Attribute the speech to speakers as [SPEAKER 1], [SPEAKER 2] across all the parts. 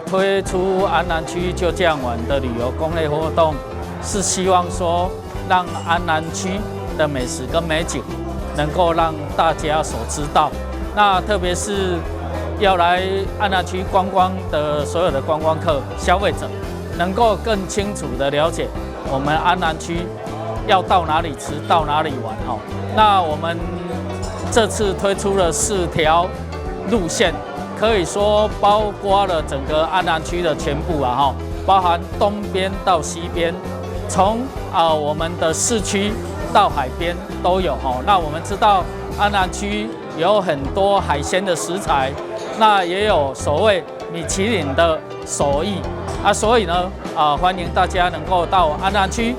[SPEAKER 1] 推出安南区就这样玩的旅游攻略活动，是希望说让安南区的美食跟美景能够让大家所知道。那特别是要来安南区观光的所有的观光客、消费者，能够更清楚的了解我们安南区要到哪里吃、到哪里玩哈。那我们这次推出了4条路线，可以说包括了整个安南区的全部啊哈，包含东边到西边，从我们的市区到海边都有哈。那我们知道安南区有很多海鲜的食材，那也有所谓米其林的手艺所以呢欢迎大家能够到安南区。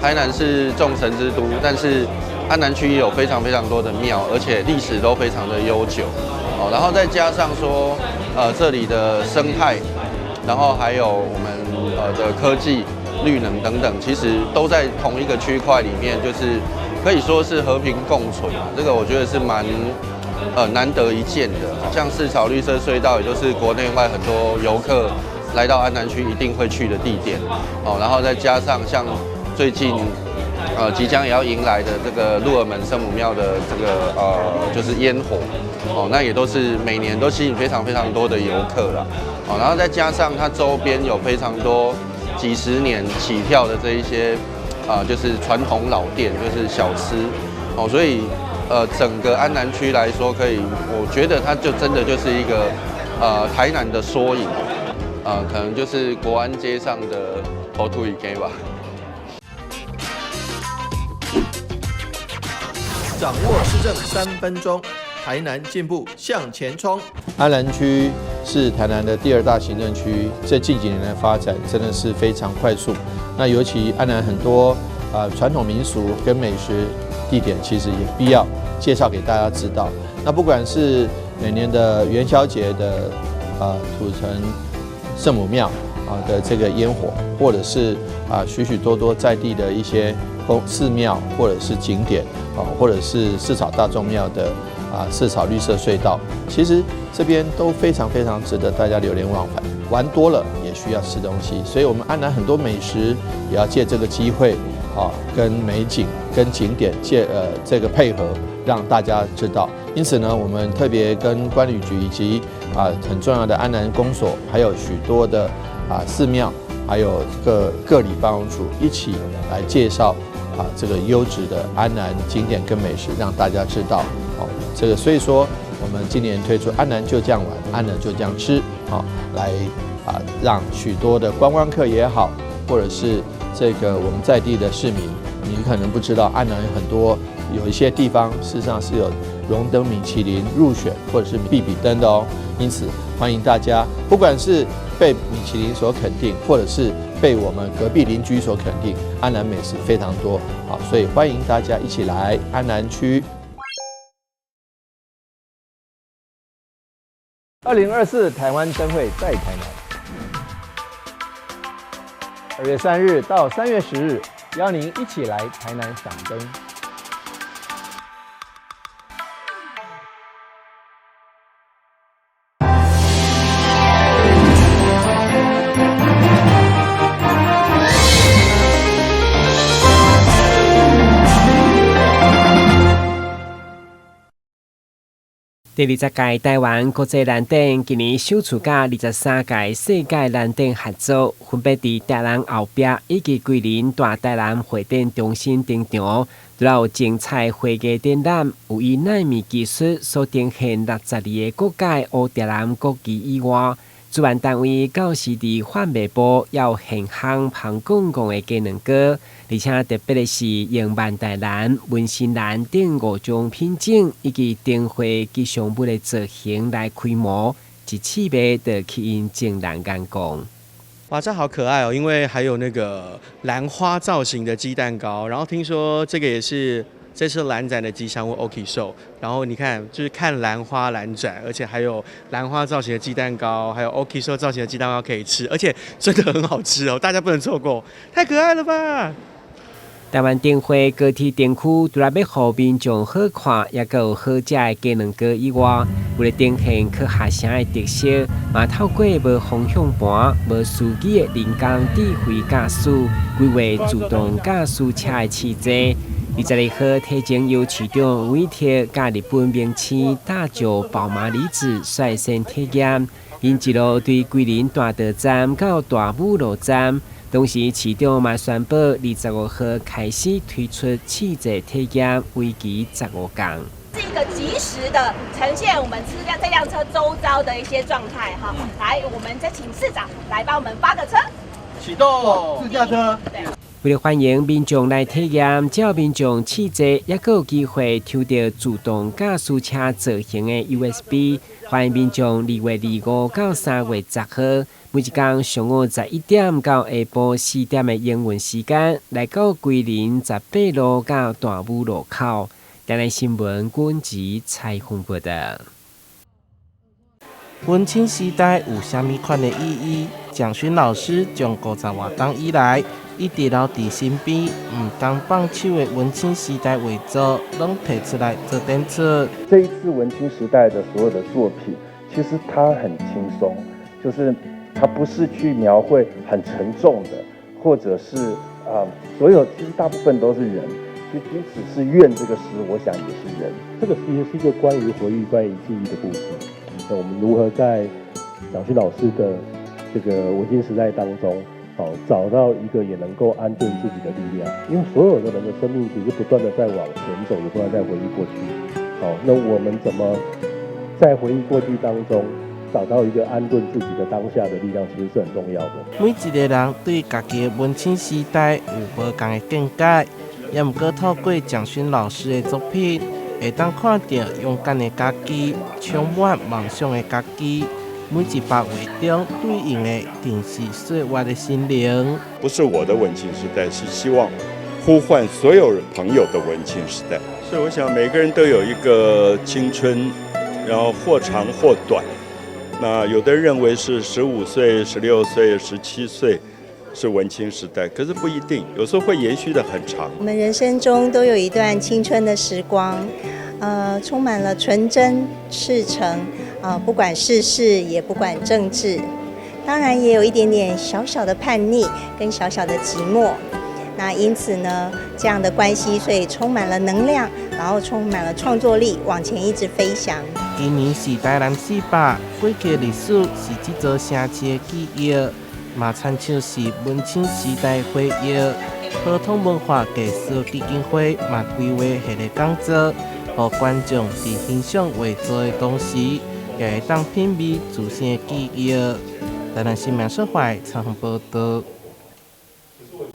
[SPEAKER 2] 台南是众神之都，但是安南区也有非常多的庙，而且历史都非常的悠久。然后再加上说这里的生态，然后还有我们的科技、绿能等等，其实都在同一个区块里面，就是可以说是和平共存。这个我觉得是蛮难得一见的。像市草绿色隧道，也就是国内外很多游客来到安南区一定会去的地点。然后再加上像最近即将也要迎来的这个鹿耳门圣母庙的这个就是烟火那也都是每年都吸引非常多的游客啦然后再加上它周边有非常多几十年起跳的这一些就是传统老店，就是小吃所以整个安南区来说，我觉得它就真的就是一个台南的缩影可能就是国安街上的头土一街吧。
[SPEAKER 3] 掌握施政3分钟，台南进步向前冲。
[SPEAKER 4] 安南区是台南的第2大行政区，这近几年的发展真的是非常快速。那尤其安南很多传统民俗跟美食地点，其实也必要介绍给大家知道。那不管是每年的元宵节的土城圣母庙的这个烟火，或者是许多在地的一些寺庙或者是景点或者是市草大众庙的市草绿色隧道，其实这边都非常值得大家流连忘返。玩多了也需要吃东西，所以我们安南很多美食也要借这个机会跟美景跟景点这个配合，让大家知道。因此呢，我们特别跟关旅局以及很重要的安南公所，还有许多的寺庙，还有各里办公处一起来介绍这个优质的安南景点跟美食，让大家知道这个。所以说，我们今年推出安南就这样玩，安南就这样吃来让许多的观光客也好，或者是这个我们在地的市民，你可能不知道，安南有一些地方事实上是有荣登米其林入选或者是必比登的因此欢迎大家，不管是被米其林所肯定，或者是被我们隔壁邻居所肯定，安南美食非常多所以欢迎大家一起来安南区。
[SPEAKER 3] 2024台湾灯会在台南，2月3日到3月10日，邀您一起来台南赏灯。
[SPEAKER 5] 第20届台湾国际蓝灯今年首次甲23届世界蓝灯合作，分别伫台南后壁以及桂林大台南会展中心登场。除了有精彩会艺展览，有以纳米技术所呈现62个国界乌台南国旗以外，主办单位到时伫贩卖部也有现行旁公共的技能歌，而且特别的是用万代蓝、文心蓝等5种品种以及灯会吉祥物的造型来开模，一次买就吸引众人眼光。
[SPEAKER 6] 哇，这好可爱哦！因为还有那个兰花造型的鸡蛋糕，然后听说这个也是这次蓝展的吉祥物 Oki 寿。然后你看，就是看兰花蓝展，而且还有兰花造型的鸡蛋糕，还有 Oki 寿造型的鸡蛋糕可以吃，而且真的很好吃哦！大家不能错过，太可爱了吧！
[SPEAKER 5] 台湾灯会高铁灯区除了要互民众好看，也有好食的鸡卵糕以外，为了展现去下城的特色，嘛透过无方向盘、无司机的人工智慧驾驶，规划自动驾驶车的汽车。22号，体检由市长委托甲日本名星大久宝马女子率先体验，因一路对桂林大道站到大武路站。同时，市长嘛宣布25号开始推出汽车体验，为期15天。
[SPEAKER 7] 是一个及时的呈现我们这辆车周遭的一些状态哈。来，我们再请市长来帮我们发个车，
[SPEAKER 3] 启动自驾车。
[SPEAKER 5] 为了欢迎民众来体验，只要民众试坐，也有机会抽到自动驾驶车造型的 USB。欢迎民众2月25到3月10号，每一天上午11点到下晡4点的营运时间，来到桂林18路到大武路口。台南新闻阮吉采访报道。
[SPEAKER 8] 文青时代有啥物款的意义？蒋勋老师从50多年以来，一直留伫身边，唔当放手的文青时代为作，拢提出来做展出。
[SPEAKER 9] 这一次文青时代的所有的作品，其实它很轻松，就是它不是去描绘很沉重的，或者是所有其实大部分都是人。就即使是怨这个诗，我想也是人。
[SPEAKER 10] 这个其实是一个关于回忆、关于记忆的故事。那我们如何在蒋勋老师的这个文青时代当中，找到一个也能够安顿自己的力量？因为所有的人的生命其实不断的在往前走，也不断在回忆过去。那我们怎么在回忆过去当中找到一个安顿自己的当下的力量，其实是很重要的。
[SPEAKER 8] 每一个人对家己的文青时代有无同的见解。也毋过透过蒋勋老师的作品，会当看到勇敢的家己、充满梦想的家己。每一把画中对应的定是岁月的心灵。
[SPEAKER 11] 不是我的文青时代，是希望呼唤所有朋友的文青时代。所以我想每个人都有一个青春，然后或长或短。那有的人认为是15岁、16岁、17岁。是文青时代，可是不一定，有时候会延续得很长。
[SPEAKER 12] 我们人生中都有一段青春的时光，充满了纯真、赤诚，不管世事，也不管政治，当然也有一点点小小的叛逆跟小小的寂寞。那因此呢，这样的关系，所以充满了能量，然后充满了创作力，往前一直飞翔。
[SPEAKER 8] 今年是台南400，过去的历史是这座城市的记忆。嘛，参像是文青时代回忆，普通文化艺术基金会嘛规划系列讲座，让观众在欣赏画作的同时，也会当品味自身的记忆。台南新闻社会采访报道。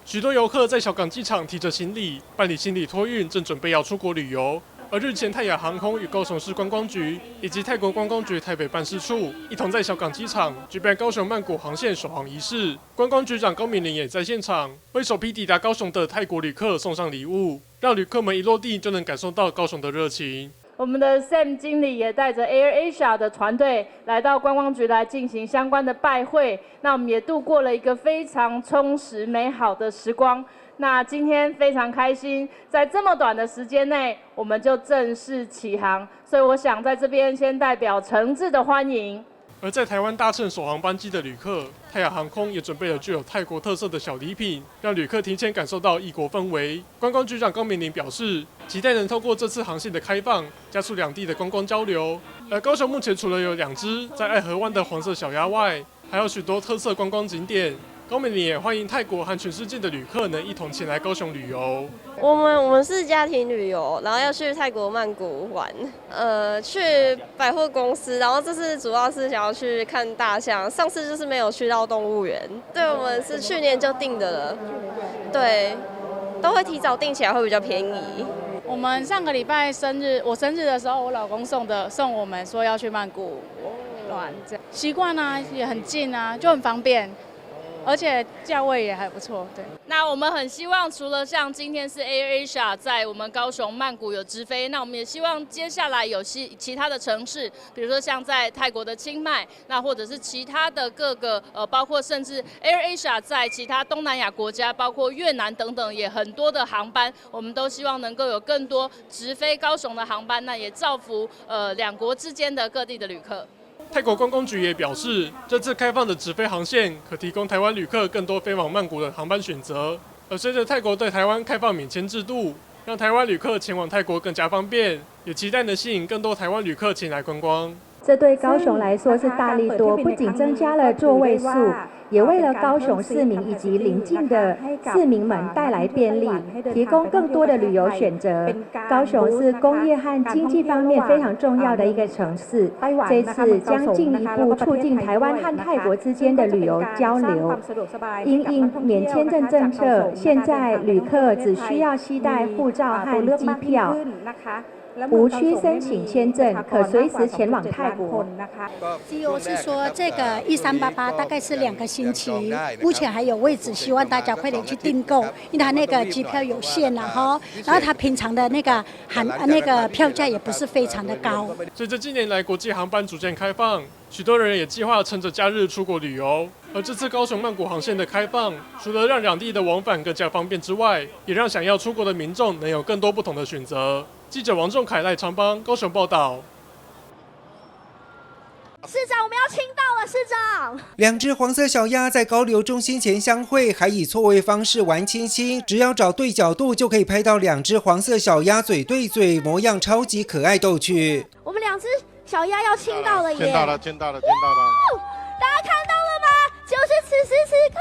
[SPEAKER 13] 许多游客在小港机场提着行李，办理行李托运，正准备要出国旅游。而日前，泰雅航空与高雄市观光局以及泰国观光局台北办事处一同在小港机场举办高雄曼谷航线首航仪式。观光局长高敏玲也在现场，为首批抵达高雄的泰国旅客送上礼物，让旅客们一落地就能感受到高雄的热情。
[SPEAKER 14] 我们的 Sam 经理也带着 AirAsia 的团队来到观光局来进行相关的拜会，那我们也度过了一个非常充实美好的时光。那今天非常开心，在这么短的时间内，我们就正式起航，所以我想在这边先代表诚挚的欢迎。
[SPEAKER 13] 而在台湾搭乘首航班机的旅客，泰雅航空也准备了具有泰国特色的小礼品，让旅客提前感受到异国氛围。观光局长高敏玲表示，期待能透过这次航线的开放，加速两地的观光交流。而高雄目前除了有2只在爱河湾的黄色小鸭外，还有许多特色观光景点。高敏玲也欢迎泰国和全世界的旅客能一同前来高雄旅游。
[SPEAKER 15] 我们是家庭旅游，然后要去泰国曼谷玩，去百货公司，然后这次主要是想要去看大象，上次就是没有去到动物园。对，我们是去年就订的了，对，都会提早订起来会比较便宜。
[SPEAKER 14] 我们上个礼拜我生日的时候，我老公送我们说要去曼谷玩，习惯啊，也很近啊，就很方便。
[SPEAKER 16] 而且价位也还不错。对，
[SPEAKER 14] 那我们很希望，除了像今天是 AirAsia 在我们高雄曼谷有直飞，那我们也希望接下来有其他的城市，比如说像在泰国的清迈，那或者是其他的各个包括甚至 AirAsia 在其他东南亚国家，包括越南等等，也很多的航班，我们都希望能够有更多直飞高雄的航班，那也造福两国之间的各地的旅客。
[SPEAKER 13] 泰国观光局也表示，这次开放的直飞航线可提供台湾旅客更多飞往曼谷的航班选择。而随着泰国对台湾开放免签制度，让台湾旅客前往泰国更加方便，也期待能吸引更多台湾旅客前来观光。
[SPEAKER 17] 这对高雄来说是大利多，不仅增加了座位数，也为了高雄市民以及邻近的市民们带来便利，提供更多的旅游选择。高雄是工业和经济方面非常重要的一个城市，这次将进一步促进台湾和泰国之间的旅游交流。因应免签证政策，现在旅客只需要携带护照和机票，无需申请签证，可随时前往泰国。
[SPEAKER 18] 基友是说这个1388大概是2个星期，目前还有位置，希望大家快点去订购，因为它那个机票有限了哈，然后它平常的那个票价也不是非常的高。
[SPEAKER 13] 随着近年来国际航班逐渐开放，许多人也计划趁着假日出国旅游。而这次高雄曼谷航线的开放，除了让两地的往返更加方便之外，也让想要出国的民众能有更多不同的选择。记者王仲凯、赖长邦高雄报道。
[SPEAKER 19] 市长，我们要亲到了，市长。
[SPEAKER 20] 2只黄色小鸭在高流中心前相会，还以错位方式玩亲亲，只要找对角度就可以拍到2只黄色小鸭嘴对嘴，模样超级可爱逗趣。
[SPEAKER 19] 我们2只小鸭要亲到了耶！
[SPEAKER 21] 见到了！大家看到了吗？
[SPEAKER 19] 就是此时此刻。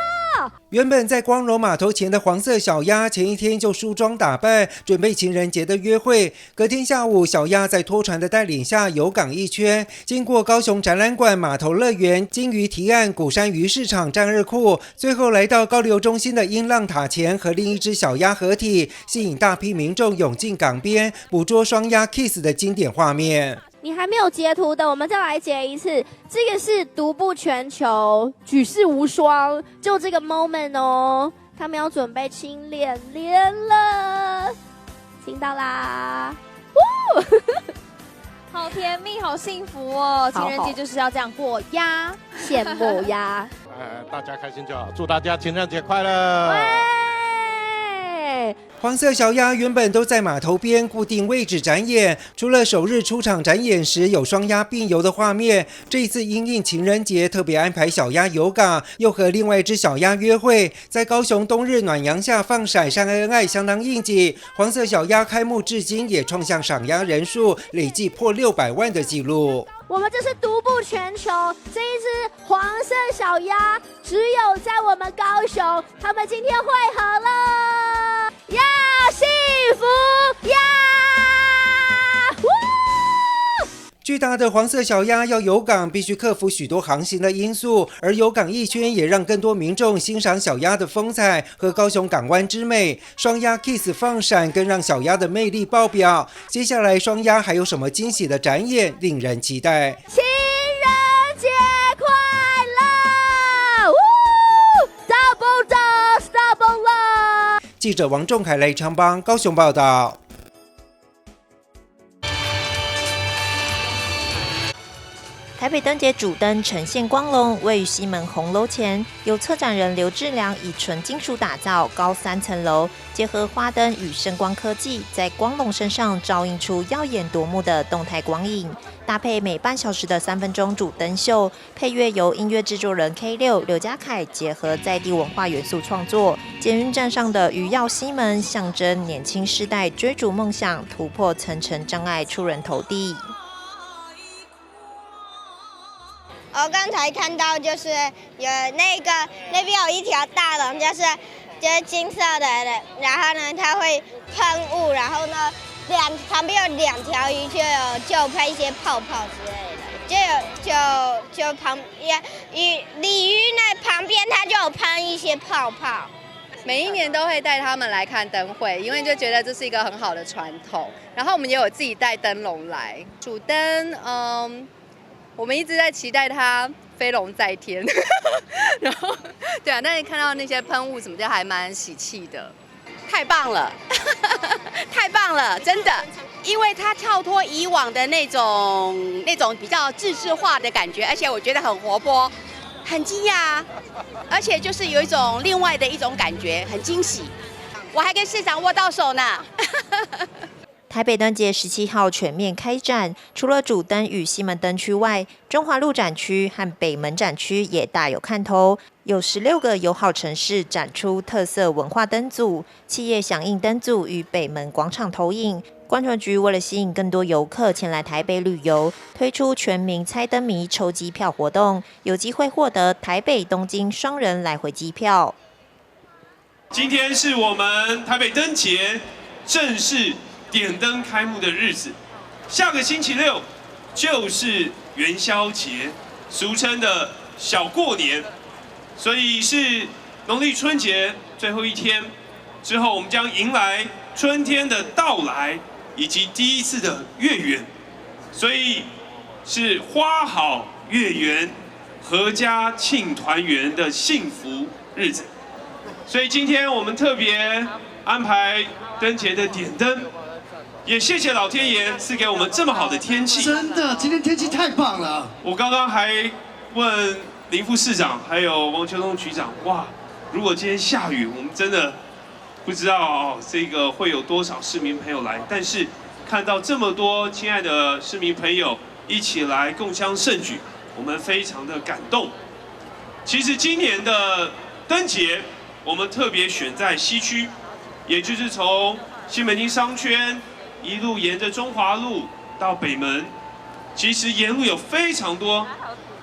[SPEAKER 20] 原本在光荣码头前的黄色小鸭，前一天就梳妆打扮，准备情人节的约会。隔天下午，小鸭在拖船的带领下游港一圈，经过高雄展览馆、码头乐园、金鱼提案、鼓山鱼市场、战二库，最后来到高流中心的音浪塔前，和另一只小鸭合体，吸引大批民众涌进港边，捕捉双鸭 kiss 的经典画面。
[SPEAKER 19] 你还没有截图的，我们再来截一次。这个是独步全球，举世无双，就这个 moment 哦。他们要准备亲脸了，亲到啦！
[SPEAKER 22] 好甜蜜，好幸福哦！情人节就是要这样过呀，
[SPEAKER 19] 羡慕呀！
[SPEAKER 21] 大家开心就好，祝大家情人节快乐！
[SPEAKER 20] 黄色小鸭原本都在码头边固定位置展演，除了首日出场展演时有双鸭并游的画面，这一次因应情人节特别安排小鸭游港，又和另外一只小鸭约会，在高雄冬日暖阳下放闪晒恩爱，相当应景。黄色小鸭开幕至今也创下赏鸭人数累计破600万的纪录。
[SPEAKER 19] 我们这是独步全球，这一只黄色小鸭只有在我们高雄，他们今天会合了，呀，幸福呀！
[SPEAKER 20] 巨大的黄色小鸭要游港，必须克服许多航行的因素，而游港一圈也让更多民众欣赏小鸭的风采和高雄港湾之美。双鸭 kiss 放闪，更让小鸭的魅力爆表。接下来双鸭还有什么惊喜的展演，令人期待。
[SPEAKER 19] 情人节快乐！Double love！
[SPEAKER 20] 记者王仲凯、赖昌邦高雄报道。
[SPEAKER 23] 台北灯节主灯呈现光龙，位于西门红楼前，由策展人刘志良以纯金属打造，高3层楼，结合花灯与声光科技，在光龙身上照映出耀眼夺目的动态光影，搭配每半小时的3分钟主灯秀，配乐由音乐制作人 K6 刘家凯结合在地文化元素创作。捷运站上的鱼耀西门，象征年轻世代追逐梦想，突破层层障碍，出人头地。
[SPEAKER 24] 我刚才看到就是有那边有一条大龙，就是金色的，然后呢它会喷雾，然后呢旁边有2条鱼就喷一些泡泡之类的，就鲤鱼那旁边它就有喷一些泡泡。
[SPEAKER 25] 每一年都会带他们来看灯会，因为就觉得这是一个很好的传统。然后我们也有自己带灯笼来主灯，我们一直在期待它飞龙在天，然后对啊，但是看到那些喷雾什么的还蛮喜气的。
[SPEAKER 1] 太棒了，太棒了，真的，因为它跳脱以往的那种比较制式化的感觉，而且我觉得很活泼，很惊讶，而且就是有一种另外的一种感觉，很惊喜。我还跟市长握到手呢。
[SPEAKER 23] 台北灯节17号全面开展，除了主灯与西门灯区外，中华路展区和北门展区也大有看头。有16个友好城市展出特色文化灯组，企业响应灯组与北门广场投影。观传局为了吸引更多游客前来台北旅游，推出全民猜灯谜抽机票活动，有机会获得台北、东京双人来回机票。
[SPEAKER 2] 今天是我们台北灯节正式点灯开幕的日子，下个星期六就是元宵节，俗称的小过年，所以是农历春节最后一天。之后我们将迎来春天的到来，以及第一次的月圆，所以是花好月圆、阖家庆团圆的幸福日子。所以今天我们特别安排灯节的点灯。也谢谢老天爷赐给我们这么好的天气，
[SPEAKER 4] 真的，今天天气太棒了。
[SPEAKER 2] 我刚刚还问林副市长还有王秋东局长，哇，如果今天下雨，我们真的不知道这个会有多少市民朋友来。但是看到这么多亲爱的市民朋友一起来共襄盛举，我们非常的感动。其实今年的灯节，我们特别选在西区，也就是从西门町商圈一路沿着中华路到北门，其实沿路有非常多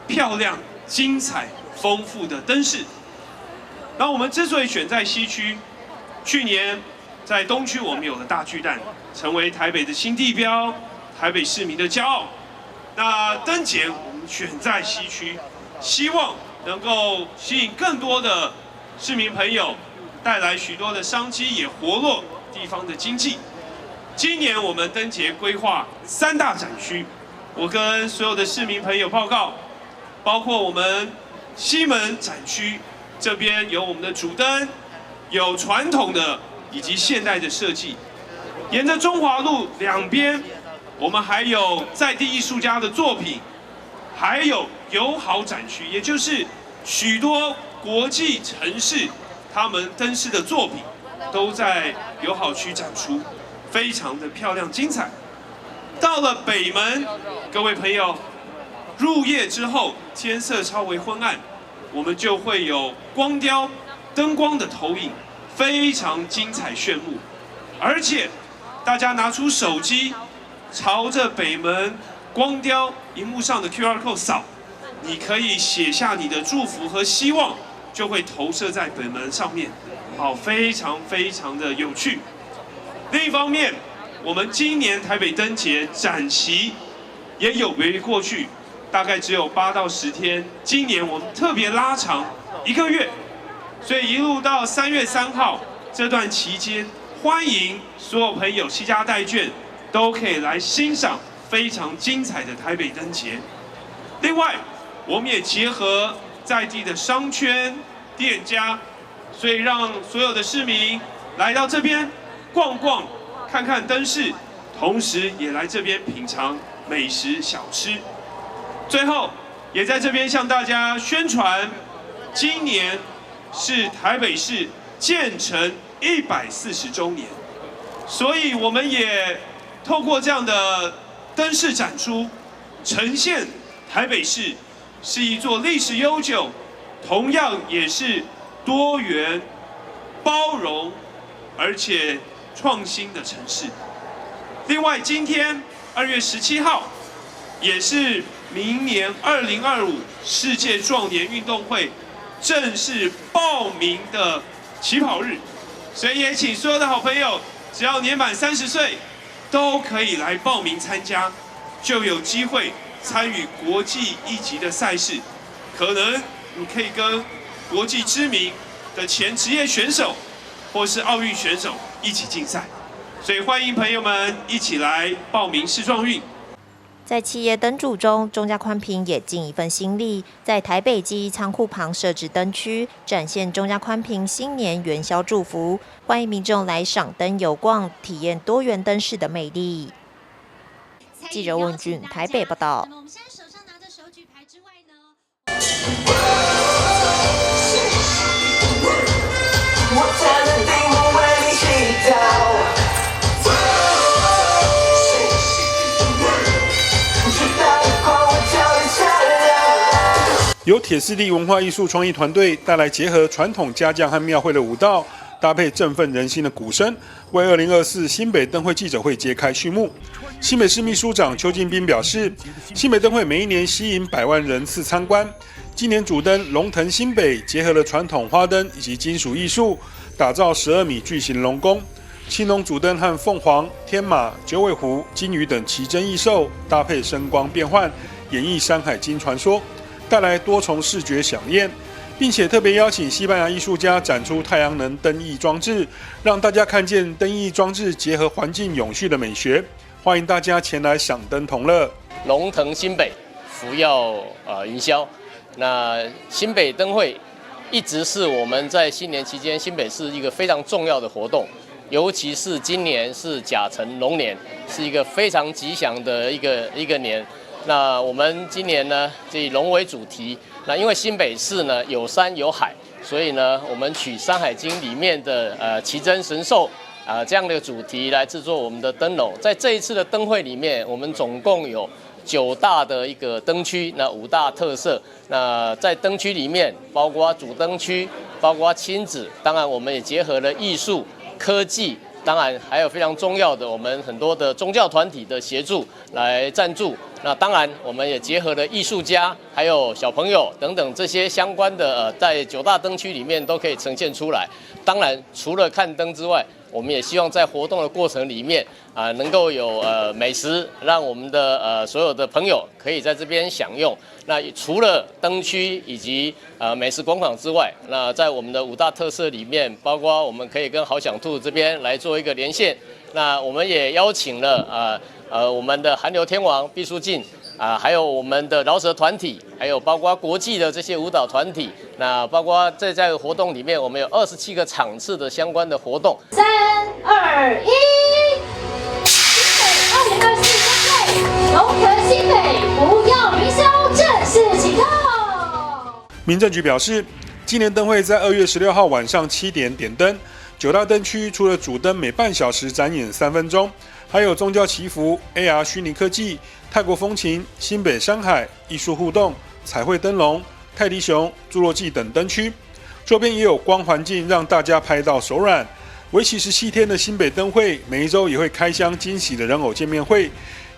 [SPEAKER 2] 漂亮、精彩、丰富的灯饰。那我们之所以选在西区，去年在东区我们有了大巨蛋，成为台北的新地标，台北市民的骄傲。那灯节我们选在西区，希望能够吸引更多的市民朋友，带来许多的商机，也活络地方的经济。今年我们灯节规划3大展区，我跟所有的市民朋友报告，包括我们西门展区这边有我们的主灯，有传统的以及现代的设计。沿着中华路两边，我们还有在地艺术家的作品，还有友好展区，也就是许多国际城市他们灯饰的作品都在友好区展出。非常的漂亮精彩。到了北门，各位朋友，入夜之后天色稍微昏暗，我们就会有光雕灯光的投影，非常精彩炫目。而且大家拿出手机，朝着北门光雕荧幕上的 QR code 扫，你可以写下你的祝福和希望，就会投射在北门上面，好，非常非常的有趣。另一方面，我们今年台北灯节展期也有别于过去，大概只有8到10天。今年我们特别拉长1个月，所以一路到3月3号这段期间，欢迎所有朋友携家带眷都可以来欣赏非常精彩的台北灯节。另外，我们也结合在地的商圈店家，所以让所有的市民来到这边逛逛，看看灯饰，同时也来这边品尝美食小吃。最后，也在这边向大家宣传，今年是台北市建成140周年，所以我们也透过这样的灯饰展出，呈现台北市是一座历史悠久，同样也是多元、包容，而且创新的城市。另外，今天2月17号，也是明年2025世界壮年运动会正式报名的起跑日，所以也请所有的好朋友，只要年满30岁，都可以来报名参加，就有机会参与国际一级的赛事。可能你可以跟国际知名的前职业选手或是奥运选手一起竞赛，所以欢迎朋友们一起来报名世壮运。
[SPEAKER 23] 在企业灯主中，中嘉宽屏也尽一份心力，在台北记忆仓库旁设置灯区，展现中嘉宽屏新年元宵祝福，欢迎民众来赏灯游逛，体验多元灯饰的魅力。记者问俊台北报道。
[SPEAKER 3] 我们现在手上拿着手举牌之外呢？
[SPEAKER 5] 由铁丝地文化艺术创意团队带来结合传统家将和庙会的舞蹈，搭配振奋人心的鼓声，为2024新北灯会记者会揭开序幕。新北市秘书长邱进斌表示，新北灯会每一年吸引100万人次参观，今年主灯龙腾新北结合了传统花灯以及金属艺术，打造12米巨型龙宫。青龙主灯和凤凰、天马、九尾狐、金鱼等奇珍异兽搭配声光变换，演绎《山海经》传说，带来多重视觉飨宴，并且特别邀请西班牙艺术家展出太阳能灯艺装置，让大家看见灯艺装置结合环境永续的美学。欢迎大家前来赏灯同乐。
[SPEAKER 6] 龙腾新北，福耀云霄。那新北灯会一直是我们在新年期间新北市一个非常重要的活动，尤其是今年是甲辰龙年，是一个非常吉祥的一个年。那我们今年呢，以龙为主题。那因为新北市呢有山有海，所以呢，我们取《山海经》里面的奇珍神兽这样的主题来制作我们的灯笼。在这一次的灯会里面，我们总共有9大的一个灯区，那5大特色。那在灯区里面，包括主灯区，包括亲子，当然我们也结合了艺术、科技。当然，还有非常重要的，我们很多的宗教团体的协助来赞助。那当然，我们也结合了艺术家，还有小朋友等等这些相关的在9大灯区里面都可以呈现出来。当然，除了看灯之外，我们也希望在活动的过程里面能够有美食，让我们的所有的朋友可以在这边享用。那除了灯区以及美食广场之外，那在我们的5大特色里面，包括我们可以跟好享兔这边来做一个连线。那我们也邀请了我们的韩流天王毕书尽还有我们的饶舌团体，还有包括国际的这些舞蹈团体。那包括在活动里面，我们有27个场次的相关的活动。
[SPEAKER 3] 3、2、1，新北2024灯会，龙腾新北，福耀云霄正式启动。
[SPEAKER 5] 民政局表示，今年灯会在2月16号晚上7点点灯，9大灯区除了主灯每半小时展演3分钟，还有宗教祈福、AR 虚拟科技、泰国风情、新北山海、艺术互动、彩绘灯笼、泰迪熊、侏罗纪等灯区。周边也有光环境，让大家拍到手软。为期17天的新北灯会，每一周也会开箱惊喜的人偶见面会，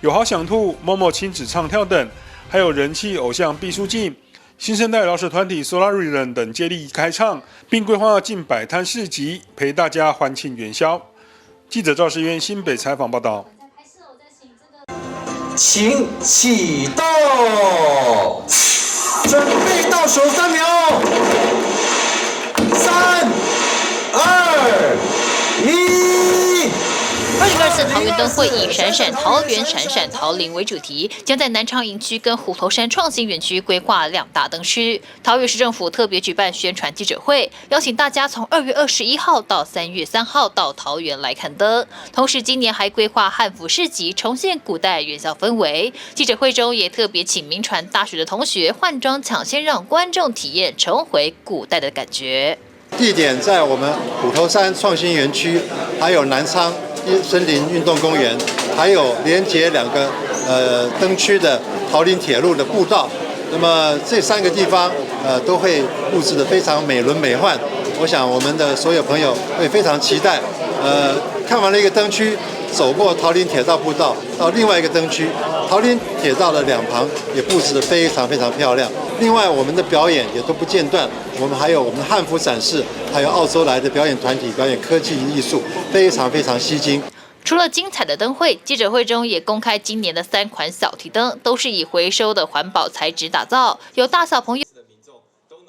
[SPEAKER 5] 有好享兔、Momo 亲子唱跳等，还有人气偶像毕书尽、新生代饶舌团体 Solarian 等接力开唱，并规划近100摊市集，陪大家欢庆元宵。记者赵世渊新北采访报道。
[SPEAKER 7] 请启动，准备倒数3秒，3、2、1。
[SPEAKER 9] 2024桃园灯会以闪闪桃园、闪闪桃林为主题，将在南昌营区跟虎头山创新园区规划2大灯区。桃园市政府特别举办宣传记者会，邀请大家从2月21号到3月3号到桃园来看灯。同时，今年还规划汉服市集，重现古代元宵氛围。记者会中也特别请民传大学的同学换装抢先，让观众体验重回古代的感觉。
[SPEAKER 26] 地点在我们虎头山创新园区，还有南昌森林运动公园，还有连接2个灯区的桃林铁路的步道。那么这3个地方都会布置得非常美轮美奂。我想我们的所有朋友会非常期待。看完了一个灯区，走过桃林铁道步道到另外一个灯区，桃林铁道的2旁也布置得非常非常漂亮。另外，我们的表演也都不间断，我们还有我们的汉服展示，还有澳洲来的表演团体表演科技艺术，非常非常吸睛。
[SPEAKER 9] 除了精彩的灯会，记者会中也公开今年的3款小提灯，都是以回收的环保材质打造，有大小朋友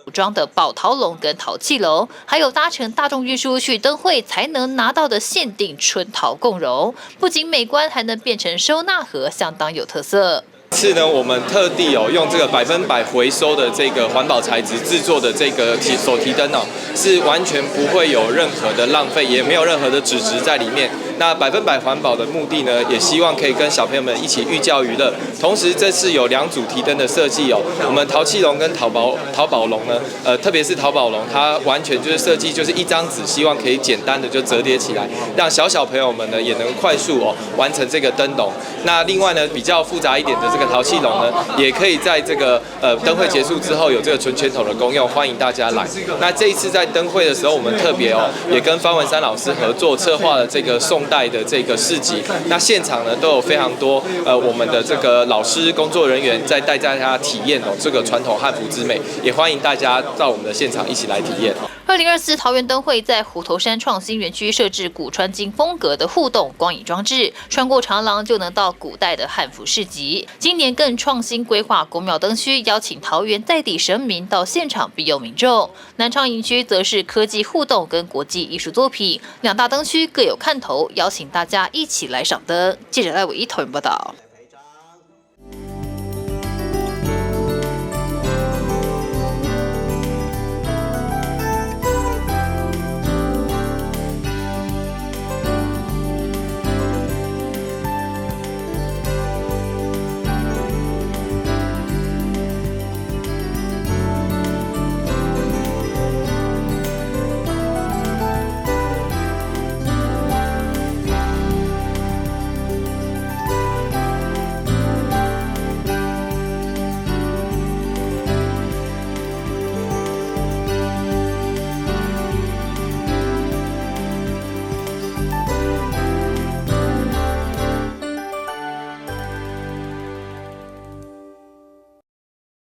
[SPEAKER 9] 装的宝陶龙跟陶器龙，还有搭乘大众运输去灯会才能拿到的限定春陶共融，不仅美观，还能变成收纳盒，相当有特色。
[SPEAKER 8] 这次呢，我们特地用这个100%回收的这个环保材质制作的这个手提灯是完全不会有任何的浪费，也没有任何的纸质在里面。那100%环保的目的呢，也希望可以跟小朋友们一起寓教于乐。同时，这次有2组提灯的设计我们陶器龙跟淘宝龙呢，特别是淘宝龙，它完全就是设计就是一张纸，希望可以简单的就折叠起来，让小朋友们呢也能快速完成这个灯笼。那另外呢，比较复杂一点的这个陶器龙呢，也可以在这个灯会结束之后有这个纯拳头的功用，欢迎大家来。那这一次在灯会的时候，我们特别也跟方文山老师合作策划了这个宋代的这个市集。那现场呢都有非常多我们的这个老师工作人员在带大家体验这个传统汉服之美，也欢迎大家到我们的现场一起来体验。
[SPEAKER 9] 2024桃园灯会在虎头山创新园区设置古穿金风格的互动光影装置，穿过长廊就能到古代的汉服市集。今年更创新规划宫庙灯区，邀请桃园在地神明到现场庇佑民众。南昌营区则是科技互动跟国际艺术作品，2大灯区各有看头，邀请大家一起来赏灯。记者赖伟一桃园报道。